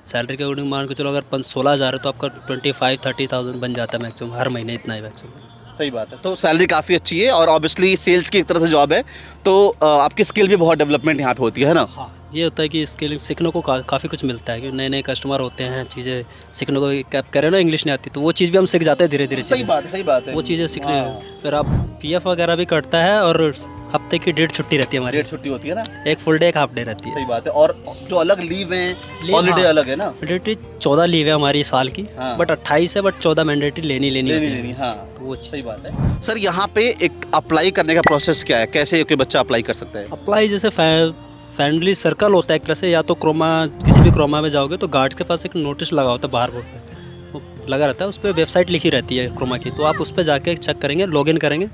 Salary के according मान के चलो, अगर 16,000 है तो आपका 25-30,000 बन जाता है मैक्सिमम, हर महीने इतना ही मैक्सिमम। सही बात है। तो सैलरी काफ़ी अच्छी है और ऑब्वियसली सेल्स की एक तरह से जॉब है, तो आपकी स्किल भी बहुत डेवलपमेंट यहाँ पे होती है ना? हाँ, ये होता है कि स्किलिंग सीखने को काफ़ी कुछ मिलता है कि नए नए कस्टमर होते हैं, चीज़ें सीखने को। आप कह रहे हो ना इंग्लिश नहीं आती, तो वो चीज़ भी हम सीख जाते हैं धीरे धीरे। सही बात है, सही बात है। वो चीज़ें सीखने, हाँ, फिर आप पीएफ वगैरह भी कटता है, और हफ्ते की 1.5 छुट्टी रहती है हमारी। 1.5 छुट्टी होती है ना? एक फुल डे, एक हाफ डे रहती है। सही बात है। और जो अलग लीव हैं, हॉलीडे हाँ, अलग है ना? मैंडेटरी 14 लीव है हमारी साल की, हाँ। बट 28 है, बट 14 मैंडेटरी लेनी लेनी होती है। लेनी, हाँ, तो वो सही बात है। सर यहाँ पे एक अप्लाई करने का प्रोसेस क्या है? कैसे कोई बच्चा अप्लाई कर सकता है? अप्लाई जैसे फैमिली सर्कल होता है एक तरह से, या तो क्रोमा, किसी भी क्रोमा में जाओगे तो गार्ड के पास एक नोटिस लगा होता है बाहर बोर्ड पे, वो लगा रहता है, उस पर वेबसाइट लिखी रहती है क्रोमा की, तो आप उस पर जाके चेक करेंगे, लॉगिन करेंगे।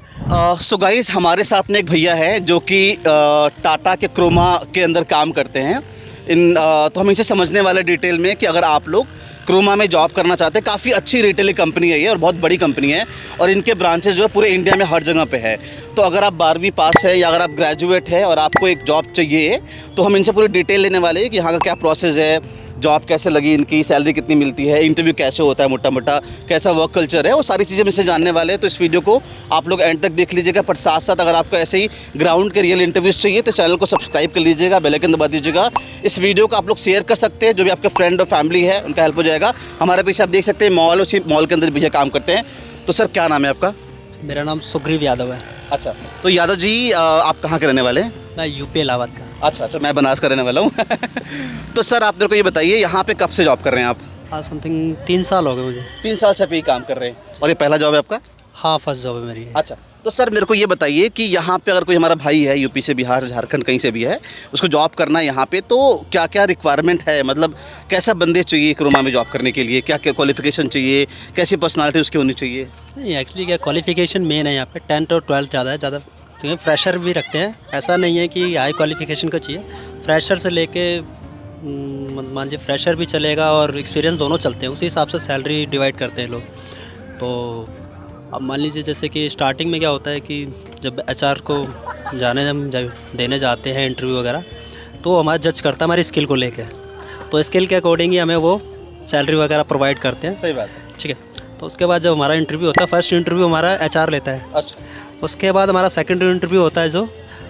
सो गाइस, हमारे साथ में एक भैया है जो कि टाटा के क्रोमा के अंदर काम करते हैं। तो हम इनसे समझने वाले डिटेल में कि अगर आप लोग क्रोमा में जॉब करना चाहते हैं, काफ़ी अच्छी रिटेलिंग कंपनी है ये और बहुत बड़ी कंपनी है, और इनके ब्रांचेस जो है पूरे इंडिया में हर जगह पे है। तो अगर आप 12वीं पास है या अगर आप ग्रेजुएट है और आपको एक जॉब चाहिए, तो हम इनसे पूरी डिटेल लेने वाले हैं कि यहाँ का क्या प्रोसेस है, जॉब कैसे लगी इनकी, सैलरी कितनी मिलती है, इंटरव्यू कैसे होता है, मोटा मोटा कैसा वर्क कल्चर है, वो सारी चीज़ें मुझसे जानने वाले हैं। तो इस वीडियो को आप लोग एंड तक देख लीजिएगा, पर साथ साथ अगर आपको ऐसे ही ग्राउंड के रियल इंटरव्यूज़ चाहिए तो चैनल को सब्सक्राइब कर लीजिएगा, बेल आइकन दबा दीजिएगा। इस वीडियो को आप लोग शेयर कर सकते हैं, जो भी आपके फ्रेंड और फैमिली है उनका हेल्प हो जाएगा। हमारे पीछे आप देख सकते हैं मॉल, उसी मॉल के अंदर भैया काम करते हैं। तो सर क्या नाम है आपका? मेरा नाम सुग्रीव यादव है। अच्छा, तो यादव जी आप कहाँ के रहने वाले हैं? मैं यूपी इलाहाबाद का। अच्छा, मैं बनारस का रहने वाला हूँ। तो सर आप मेरे को ये बताइए, यहाँ पे कब से जॉब कर रहे हैं आप? हाँ, समथिंग 3 साल हो गए मुझे। 3 साल से आप यही काम कर रहे हैं और ये पहला जॉब है आपका? हाँ, फर्स्ट जॉब है मेरी। अच्छा, तो सर मेरे को ये बताइए कि यहाँ पे अगर कोई हमारा भाई है यूपी से, बिहार, झारखंड, कहीं से भी है, उसको जॉब करना है यहाँ पे, तो क्या क्या रिक्वायरमेंट है? मतलब कैसा बंदे चाहिए क्रोमा में जॉब करने के लिए? क्या क्या क्वालिफिकेशन चाहिए? कैसी पर्सनालिटी उसकी होनी चाहिए? नहीं, एक्चुअली क्या क्वालिफिकेशन मेन है यहाँ पे, 10th और 12th ज़्यादा, क्योंकि फ्रेशर भी रखते हैं। ऐसा नहीं है कि हाई क्वालिफिकेशन का चाहिए, फ्रेशर से लेके मान लीजिए फ्रेशर भी चलेगा और एक्सपीरियंस दोनों चलते हैं, उसी हिसाब से सैलरी डिवाइड करते हैं लोग। तो अब मान लीजिए जैसे कि स्टार्टिंग में क्या होता है कि जब एचआर को हम देने जाते हैं इंटरव्यू वगैरह, तो हमारा जज करता है हमारी स्किल को लेके, तो स्किल के अकॉर्डिंग ही हमें वो सैलरी वगैरह प्रोवाइड करते हैं। सही बात है। ठीक है, तो उसके बाद जब हमारा इंटरव्यू होता है, फर्स्ट इंटरव्यू हमारा एचआर लेता है। अच्छा, उसके बाद हमारा सेकंड इंटरव्यू होता है जो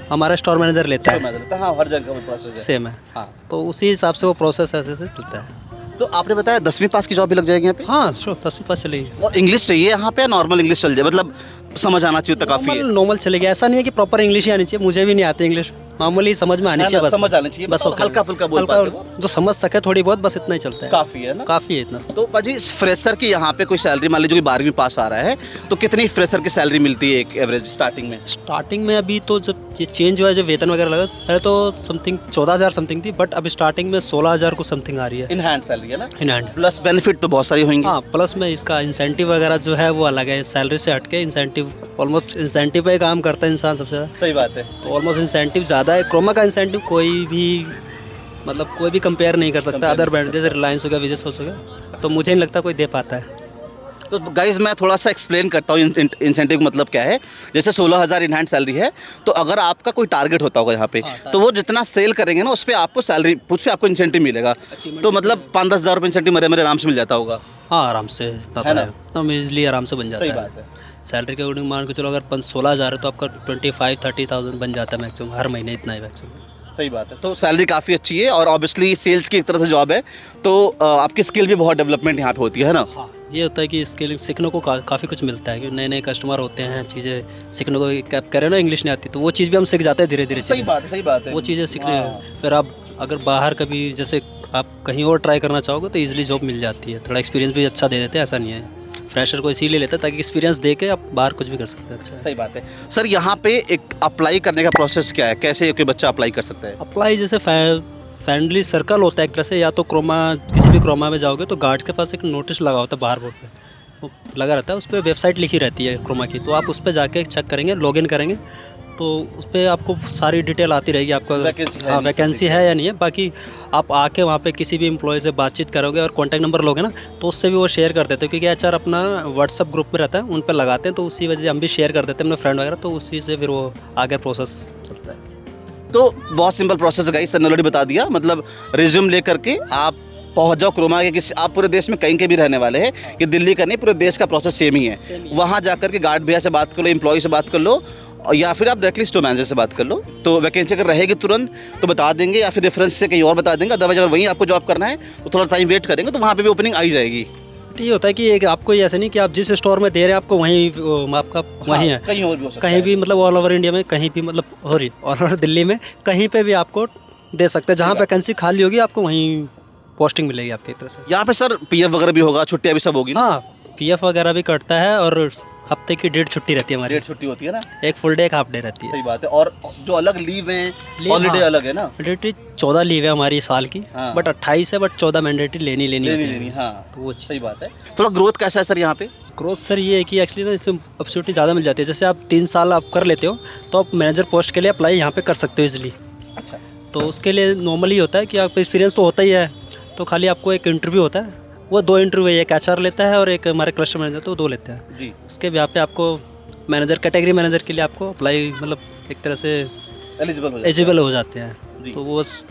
हमारा स्टोर मैनेजर लेता है। हाँ, हर जगह का प्रोसेस है। सेम है। हाँ, तो उसी हिसाब से वो प्रोसेस ऐसे से चलता है। तो आपने बताया 10वीं पास की जॉब भी लग जाएगी यहाँ पे? हाँ, श्योर, 10वीं पास चलेगी। और इंग्लिश चाहिए यहाँ पे? नॉर्मल इंग्लिश चल जाए, मतलब समझ आना चाहिए तो काफ़ी है। नॉर्मल चलेगी, ऐसा नहीं है कि प्रॉपर इंग्लिश ही आनी चाहिए, मुझे भी नहीं आती इंग्लिश, नॉर्मली समझ में आनी चाहिए, बस समझ आनी चाहिए, बस। और हल्का फुल्का बोल पाते हो, जो समझ सके थोड़ी बहुत, बस इतना ही चलता है। काफ़ी है ना? काफ़ी है इतना। तो पाजी, फ्रेशर की यहाँ पे कोई सैलरी, मान लीजिए कोई 12वीं पास आ रहा है, तो कितनी फ्रेशर की सैलरी मिलती है एक एवरेज स्टार्टिंग में? स्टार्टिंग में अभी तो जब ये चेंज हुआ है, जो वेतन वगैरह लगा, पहले तो समथिंग 14,000 समथिंग थी, बट अब स्टार्टिंग में 16,000 को समथिंग आ रही है इन हैंड सैलरी है ना? In hand. प्लस बेनिफिट तो बहुत सारी होंगी। हाँ, प्लस में इसका इंसेंटिव वगैरह जो है वो अलग है, सैलरी से हटके इंसेंटिव, ऑलमोस्ट इंसेंटिव पे काम करता है इंसान सबसे ज़्यादा। सही बात है। तो ऑलमोस्ट इंसेंटिव ज़्यादा है। क्रोमा का इंसेंटिव कोई भी कंपेयर नहीं कर सकता अदर ब्रांड, जैसे रिलायंस हो गया, विजय सोच हो गया, तो मुझे नहीं लगता कोई दे पाता है। तो गाइज मैं थोड़ा सा एक्सप्लेन करता हूँ इंसेंटिव मतलब क्या है। जैसे 16,000 इन हैंड सैलरी है, तो अगर आपका कोई टारगेट होता होगा यहाँ पे, तो वो जितना सेल करेंगे ना, उस पर आपको सैलरी, उस पर आपको इंसेंटिव मिलेगा। तो मतलब 5-10 हज़ार रुपये इंसेंटिव मेरे आराम से मिल जाता होगा। हाँ, आराम से, इतना ईजिली आराम से बन जाता है। सही बात है। सैलरी के अकॉर्डिंग मान के चलो, अगर 16,000 है तो आपका 25-30,000 बन जाता है मैक्सिमम, हर महीने इतना ही मैक्सिमम। सही बात है। तो सैलरी काफ़ी अच्छी है और ऑब्वियसली सेल्स की एक तरह से जॉब है, तो आपकी स्किल भी बहुत डेवलपमेंट यहाँ पे होती है ना? हाँ, ये होता है कि स्किलिंग सीखने को काफ़ी कुछ मिलता है कि नए नए कस्टमर होते हैं, चीज़ें सीखने को। आप कह रहे हो ना इंग्लिश नहीं आती, तो वो चीज़ भी हम सीख जाते हैं धीरे धीरे। सही बात है, सही बात है। वो चीज़ें सीखने, हाँ। फिर आप अगर बाहर कभी जैसे आप कहीं और ट्राई करना चाहोगे तो ईजिली जॉब मिल जाती है। थोड़ा एक्सपीरियंस भी अच्छा दे देते हैं, ऐसा नहीं है। फ्रेशर को इसीलिए लेते हैं ताकि एक्सपीरियंस दे के आप बाहर कुछ भी कर सकते हैं। अच्छा है। सही बात है। सर यहाँ पे एक अप्लाई करने का प्रोसेस क्या है? कैसे कोई बच्चा अप्लाई कर सकता है? अप्लाई जैसे फैमिली सर्कल होता है एक तरह से, या तो क्रोमा, किसी भी क्रोमा में जाओगे तो गार्ड के पास एक नोटिस लगा होता है बाहर बोर्ड पे, वो लगा रहता है, उस पर वेबसाइट लिखी रहती है क्रोमा की, तो आप उस पर जाके चेक करेंगे, लॉगिन करेंगे, तो उस पर आपको सारी डिटेल आती रहेगी आपका। हाँ, वैकेंसी है या नहीं है। बाकी आप आके वहाँ पे किसी भी एम्प्लॉय से बातचीत करोगे और कॉन्टैक्ट नंबर लोगे ना, तो उससे भी वो शेयर कर देते हैं, क्योंकि एचआर अपना व्हाट्सअप ग्रुप में रहता है, उन पर लगाते हैं, तो उसी वजह से हम भी शेयर कर देते हैं अपने फ्रेंड वगैरह, तो उसी से फिर वो आगे प्रोसेस चलता है। तो बहुत सिंपल प्रोसेस है गाइस, सर ने ऑलरेडी बता दिया। मतलब रिज्यूम ले करके आप पहुंच जाओ क्रोमा के किसी, आप पूरे देश में कहीं के भी रहने वाले हैं, कि दिल्ली का नहीं, पूरे देश का प्रोसेस सेम ही है। वहाँ जाकर के गार्ड भैया से बात कर लो, एम्प्लॉय से बात कर लो, या फिर आप डायरेक्टली स्टोर मैनेजर से बात कर लो, तो वैकेंसी अगर रहेगी तुरंत तो बता देंगे, या फिर रेफरेंस से कहीं और बता देंगे। अदरवाइज अगर वहीं आपको जॉब करना है तो थोड़ा टाइम वेट करेंगे, तो वहाँ पे भी ओपनिंग आई जाएगी। ये होता है कि एक आपको ये ऐसा नहीं कि आप जिस स्टोर में दे रहे हैं आपको वहीं आपका वहीं है, कहीं और भी हो सकता कहीं भी मतलब ऑल ओवर इंडिया में कहीं भी मतलब हो रही ऑल ओवर दिल्ली में कहीं पे भी आपको दे सकते हैं। जहाँ वैकेंसी खाली होगी आपको वहीं पोस्टिंग मिलेगी आपकी तरफ से। यहाँ पे सर पीएफ वगैरह भी होगा, छुट्टियाँ भी सब होगी ना? हाँ, पीएफ वगैरह भी कटता है और हफ्ते की 1.5 छुट्टी रहती है हमारी। 1.5 छुट्टी होती है ना? एक फुल डे एक हाफ डे रहती है। सही बात है। और जो अलग लीव हैं, हॉलीडे हाँ। अलग है ना? मैंडेटरी 14 लीव है हमारी साल की, हाँ। बट 28 है, बट 14 मैंडेटरी लेनी होती है। हाँ, तो वो सही बात है। थोड़ा ग्रोथ कैसा है सर यहाँ पे? ग्रोथ सर ये है कि एक्चुअली ना इसमें अपॉर्चुनिटी ज़्यादा मिल जाती है। जैसे आप 3 साल आप कर लेते हो तो आप मैनेजर पोस्ट के लिए अप्लाई यहाँ पे कर सकते हो इजीली। अच्छा। तो उसके लिए नॉर्मली होता है कि आपको एक्सपीरियंस तो होता ही है, तो खाली आपको एक इंटरव्यू होता है, वो 2 इंटरव्यू है, एक एचआर लेता है और एक हमारे क्लस्टर मैनेजर, तो 2 लेते हैं जी। उसके यहाँ पे आपको मैनेजर कैटेगरी मैनेजर के लिए आपको अप्लाई मतलब एक तरह से एलिजिबल हो जाते हैं। जी। तो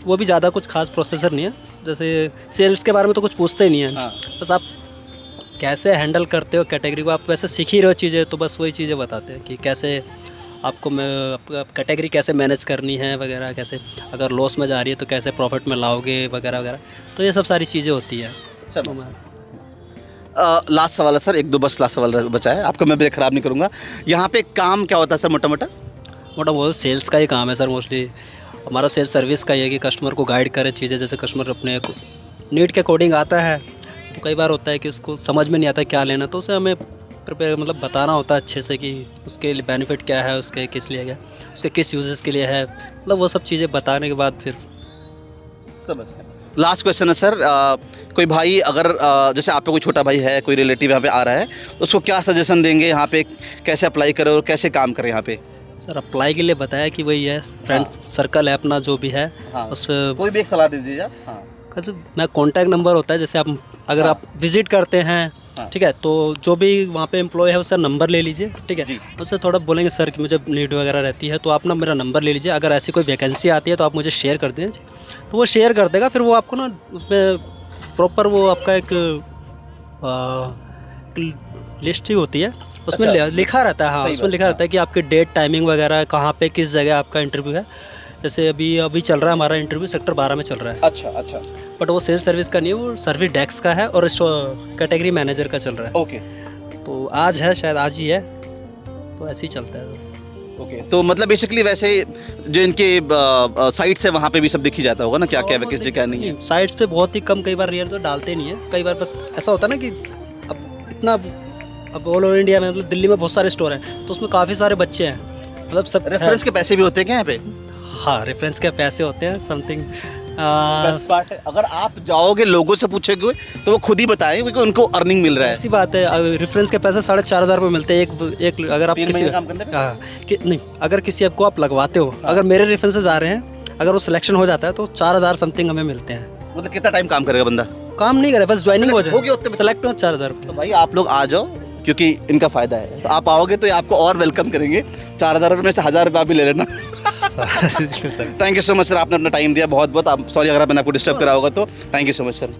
वो भी ज़्यादा कुछ खास प्रोसेसर नहीं है। जैसे सेल्स के बारे में तो कुछ पूछते ही नहीं है। हाँ। बस आप कैसे हैंडल करते हो कैटेगरी को, आप वैसे सीख ही रहे हो चीज़ें, तो बस वही चीज़ें बताते हैं कि कैसे आपको कैटेगरी कैसे मैनेज करनी है वगैरह, कैसे अगर लॉस में जा रही है तो कैसे प्रॉफिट में लाओगे वगैरह वगैरह, तो ये सब सारी चीज़ें होती है। लास्ट सवाल है सर, 1-2 बस लास्ट सवाल बचा है आपका, मैं ब्रेक ख़राब नहीं करूँगा। यहाँ पे काम क्या होता है सर मोटा मोटा? बहुत सेल्स का ही काम है सर। मोस्टली हमारा सेल्स सर्विस का ये है कि कस्टमर को गाइड करे चीज़ें, जैसे कस्टमर अपने नीड के अकॉर्डिंग आता है तो कई बार होता है कि उसको समझ में नहीं आता क्या लेना, तो उसे हमें प्रिपेयर मतलब बताना होता है अच्छे से कि उसके लिए बेनिफिट क्या है, उसके किस लिए है, उसके किस यूजेस के लिए है, मतलब वो सब चीज़ें बताने के बाद फिर समझ गया। लास्ट क्वेश्चन है सर, कोई भाई अगर जैसे आप पे कोई छोटा भाई है, कोई रिलेटिव यहाँ पे आ रहा है, उसको क्या सजेशन देंगे यहाँ पे, कैसे अप्लाई करें और कैसे काम करें यहाँ पे? सर अप्लाई के लिए बताया कि वही है फ्रेंड सर्कल है अपना जो भी है, हाँ। उस कोई भी एक सलाह दे दीजिए आप। हाँ। कैसे मैं कॉन्टैक्ट नंबर होता है, जैसे आप अगर आप विजिट करते हैं, ठीक है, तो जो भी वहाँ पे एम्प्लॉय है उससे नंबर ले लीजिए, ठीक है, उससे थोड़ा बोलेंगे सर कि मुझे नीड वगैरह रहती है, तो आप ना मेरा नंबर ले लीजिए, अगर ऐसी कोई वैकेंसी आती है तो आप मुझे शेयर कर दें, तो वो शेयर कर देगा। फिर वो आपको ना उसमें प्रॉपर वो आपका एक लिस्ट ही होती है, उसमें लिखा रहता है। हाँ, उसमें लिखा रहता है कि आपकी डेट टाइमिंग वगैरह, कहाँ पे किस जगह आपका इंटरव्यू है। जैसे अभी चल रहा है हमारा इंटरव्यू सेक्टर 12 में चल रहा है। अच्छा। बट वो सेल्स सर्विस का नहीं है, वो सर्विस डेस्क का है और कैटेगरी मैनेजर का चल रहा है। ओके। तो आज है, शायद आज ही है, तो ऐसे ही चलता है। ओके, तो मतलब बेसिकली वैसे जो इनके साइट्स है वहाँ पे भी सब दिख ही जाता होगा ना, क्या क्या वैकेंसी क्या नहीं है? साइट्स पे बहुत ही कम, कई बार रियल तो डालते नहीं है। कई बार बस ऐसा होता है ना कि अब इतना अब ऑल ओवर इंडिया में मतलब दिल्ली में बहुत सारे स्टोर हैं, तो उसमें काफ़ी सारे बच्चे हैं, मतलब सब रेफरेंस के पैसे भी होते हैं क्या यहाँ पे? हाँ, रेफरेंस के पैसे होते हैं समथिंग। बेस्ट पार्ट है, अगर आप जाओगे लोगों से पूछोगे तो वो खुद ही बताएंगे क्योंकि उनको अर्निंग मिल रहा है। ऐसी बात है, रेफरेंस के पैसे 4,500 रुपये मिलते हैं एक अगर आप 3 किसी महीने काम करने पे? हाँ नहीं, अगर किसी आपको आप लगवाते हो, अगर मेरे रेफरेंसेस आ रहे हैं, अगर वो सिलेक्शन हो जाता है तो 4,000 समथिंग हमें मिलते हैं। मतलब कितना टाइम काम करेगा बंदा? काम नहीं करे, बस ज्वाइनिंग हो गया जाए, सेलेक्ट हो 4,000 रुपये। तो भाई आप लोग आ जाओ, क्योंकि इनका फ़ायदा है, तो आप आओगे तो ये आपको और वेलकम करेंगे। 4,000 रुपये में से 1,000 रुपये आप भी ले लेना। Thank you so much sir, आपने अपना टाइम दिया, बहुत बहुत। आप सॉरी अगर मैंने आपको डिस्टर्ब करा होगा तो। Thank you so much sir.